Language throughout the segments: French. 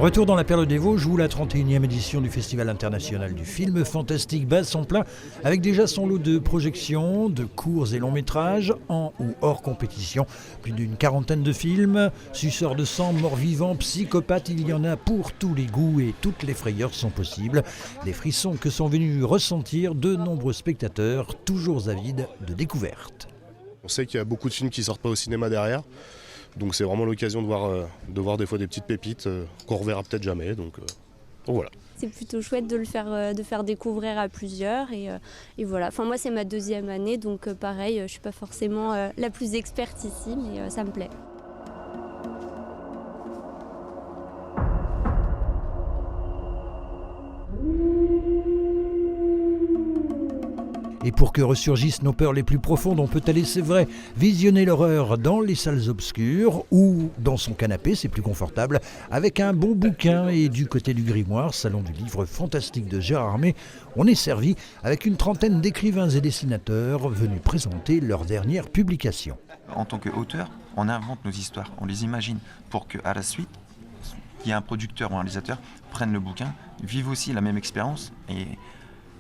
Retour dans la Perle des Vosges où la 31e édition du Festival international du film fantastique bat son plein avec déjà son lot de projections, de courts et longs métrages, en ou hors compétition. Plus d'une quarantaine de films, suceurs de sang, morts vivants, psychopathes, il y en a pour tous les goûts et toutes les frayeurs sont possibles. Des frissons que sont venus ressentir de nombreux spectateurs, toujours avides de découvertes. On sait qu'il y a beaucoup de films qui ne sortent pas au cinéma derrière. Donc c'est vraiment l'occasion de voir des fois des petites pépites qu'on reverra peut-être jamais. Donc voilà. C'est plutôt chouette de faire découvrir à plusieurs et voilà. Enfin moi c'est ma 2e année donc pareil, je suis pas forcément la plus experte ici mais ça me plaît. Et pour que ressurgissent nos peurs les plus profondes, on peut aller, c'est vrai, visionner l'horreur dans les salles obscures ou dans son canapé, c'est plus confortable, avec un bon bouquin. Et du côté du grimoire, salon du livre fantastique de Gérard Armé, on est servi avec une trentaine d'écrivains et dessinateurs venus présenter leurs dernières publications. En tant qu'auteur, on invente nos histoires, on les imagine pour qu'à la suite, il y ait un producteur ou un réalisateur prenne le bouquin, vive aussi la même expérience et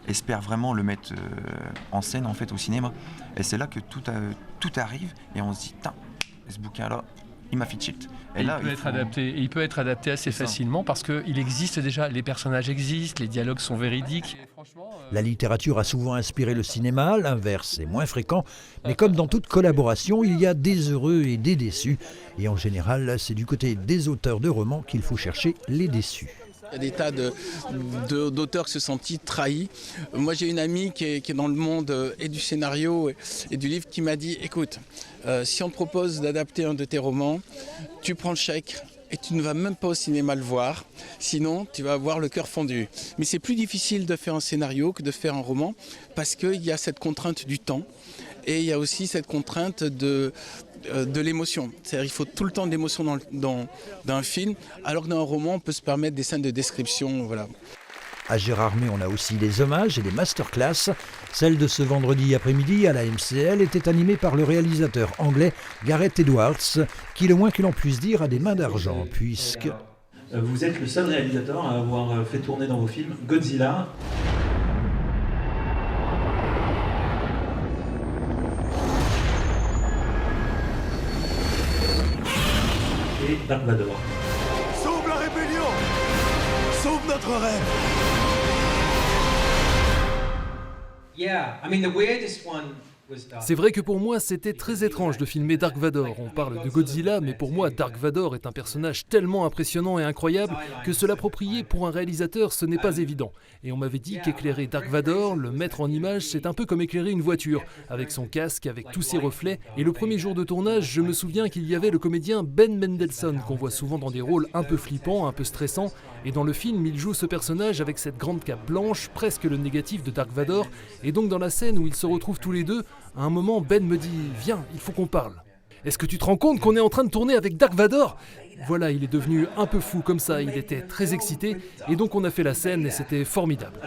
espère vraiment le mettre en scène en fait au cinéma. Et c'est là que tout arrive et on se dit, ce bouquin-là, il m'a fait tilt. Et là, il peut être adapté assez facilement parce qu'il existe déjà, les personnages existent, les dialogues sont véridiques. La littérature a souvent inspiré le cinéma, l'inverse est moins fréquent, mais comme dans toute collaboration, il y a des heureux et des déçus. Et en général, c'est du côté des auteurs de romans qu'il faut chercher les déçus. Il y a des tas d'auteurs qui se sont sentis trahis. Moi, j'ai une amie qui est dans le monde et du scénario et du livre qui m'a dit, écoute, si on te propose d'adapter un de tes romans, tu prends le chèque et tu ne vas même pas au cinéma le voir, sinon tu vas avoir le cœur fondu. Mais c'est plus difficile de faire un scénario que de faire un roman parce qu'il y a cette contrainte du temps et il y a aussi cette contrainte de l'émotion. C'est-à-dire qu'il faut tout le temps de l'émotion dans un film, alors que dans un roman, on peut se permettre des scènes de description. Voilà. À Gérard Armé, on a aussi des hommages et des masterclass. Celle de ce vendredi après-midi à la MCL était animée par le réalisateur anglais Gareth Edwards, qui, le moins que l'on puisse dire, a des mains d'argent, puisque... Vous êtes le seul réalisateur à avoir fait tourner dans vos films Godzilla, et Dark Vador. Sauve la rébellion! Sauve notre rêve! C'est vrai que pour moi, c'était très étrange de filmer Dark Vador. On parle de Godzilla, mais pour moi, Dark Vador est un personnage tellement impressionnant et incroyable que se l'approprier pour un réalisateur, ce n'est pas évident. Et on m'avait dit qu'éclairer Dark Vador, le mettre en image, c'est un peu comme éclairer une voiture, avec son casque, avec tous ses reflets. Et le premier jour de tournage, je me souviens qu'il y avait le comédien Ben Mendelsohn, qu'on voit souvent dans des rôles un peu flippants, un peu stressants. Et dans le film, il joue ce personnage avec cette grande cape blanche, presque le négatif de Dark Vador. Et donc dans la scène où ils se retrouvent tous les deux, à un moment, Ben me dit « Viens, il faut qu'on parle. Est-ce que tu te rends compte qu'on est en train de tourner avec Dark Vador ?» Voilà, il est devenu un peu fou comme ça, il était très excité. Et donc on a fait la scène et c'était formidable.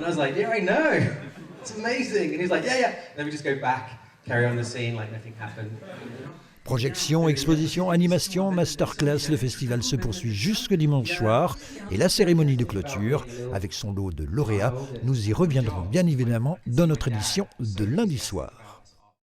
Projection, exposition, animation, masterclass, le festival se poursuit jusque dimanche soir et la cérémonie de clôture, avec son lot de lauréats, nous y reviendrons bien évidemment dans notre édition de lundi soir.